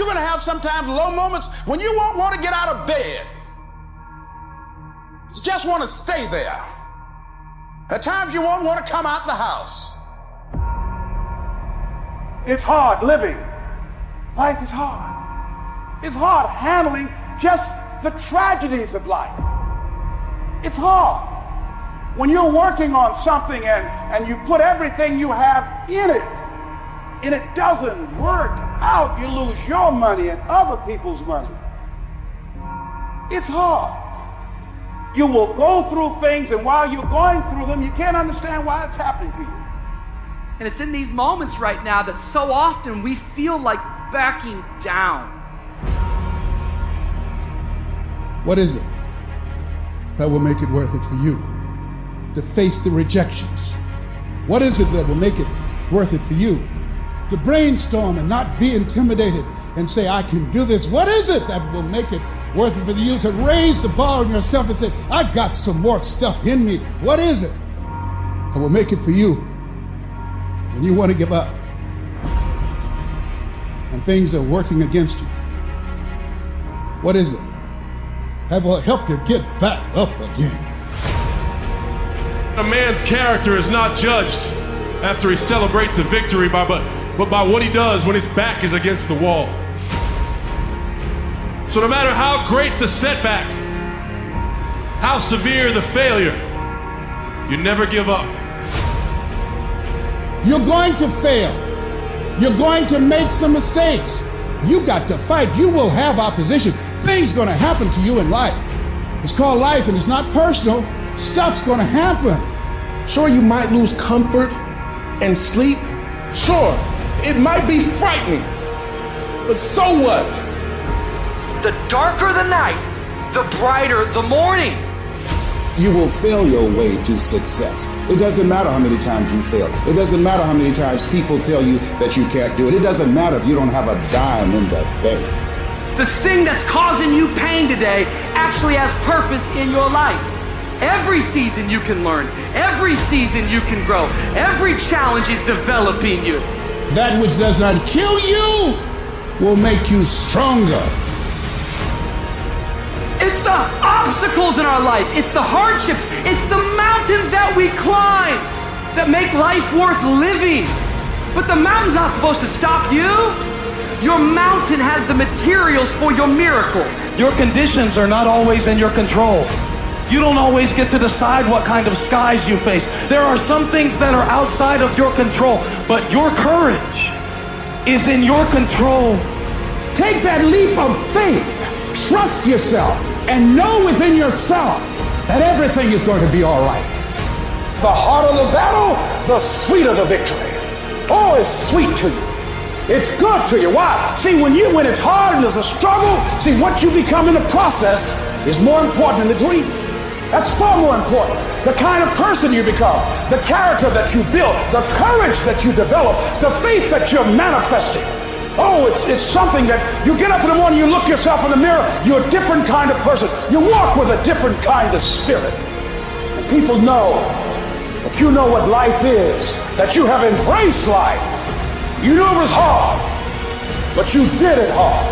You're going to have sometimes low moments when you won't want to get out of bed. You just want to stay there. At times you won't want to come out the house. It's hard living. Life is hard. It's hard handling just the tragedies of life. It's hard. When you're working on something and you put everything you have in it, and it doesn't work out, you lose your money and other people's money. It's hard. You will go through things, and while you're going through them, you can't understand why it's happening to you. And it's in these moments right now that so often we feel like backing down. What is it that will make it worth it for you to face the rejections? What is it that will make it worth it for you to brainstorm and not be intimidated and say, I can do this? What is it that will make it worth it for you to raise the bar on yourself and say, I got some more stuff in me? What is it that will make it for you when you want to give up and things are working against you? What is it that will help you get back up again? A man's character is not judged after he celebrates a victory but by what he does when his back is against the wall. So no matter how great the setback, how severe the failure, you never give up. You're going to fail. You're going to make some mistakes. You got to fight. You will have opposition. Things going to happen to you in life. It's called life, and it's not personal. Stuff's going to happen. Sure, you might lose comfort and sleep. Sure, it might be frightening. But so what? The darker the night, the brighter the morning. You will fail your way to success. It doesn't matter how many times you fail. It doesn't matter how many times people tell you that you can't do it. It doesn't matter if you don't have a dime in the bank. The thing that's causing you pain today actually has purpose in your life. Every season you can learn. Every season you can grow. Every challenge is developing you. That which does not kill you will make you stronger. It's the obstacles in our life. It's the hardships. It's the mountains that we climb that make life worth living. But the mountain's not supposed to stop you. Your mountain has the materials for your miracle. Your conditions are not always in your control. You don't always get to decide what kind of skies you face. There are some things that are outside of your control, but your courage is in your control. Take that leap of faith. Trust yourself and know within yourself that everything is going to be all right. The harder the battle, the sweeter the victory. Oh, it's sweet to you. It's good to you. Why? See, when it's hard and there's a struggle, see, what you become in the process is more important than the dream. That's far more important. The kind of person you become, the character that you build, the courage that you develop, the faith that you're manifesting. Oh, it's something that you get up in the morning, you look yourself in the mirror, you're a different kind of person. You walk with a different kind of spirit. And people know that you know what life is, that you have embraced life. You knew it was hard, but you did it hard.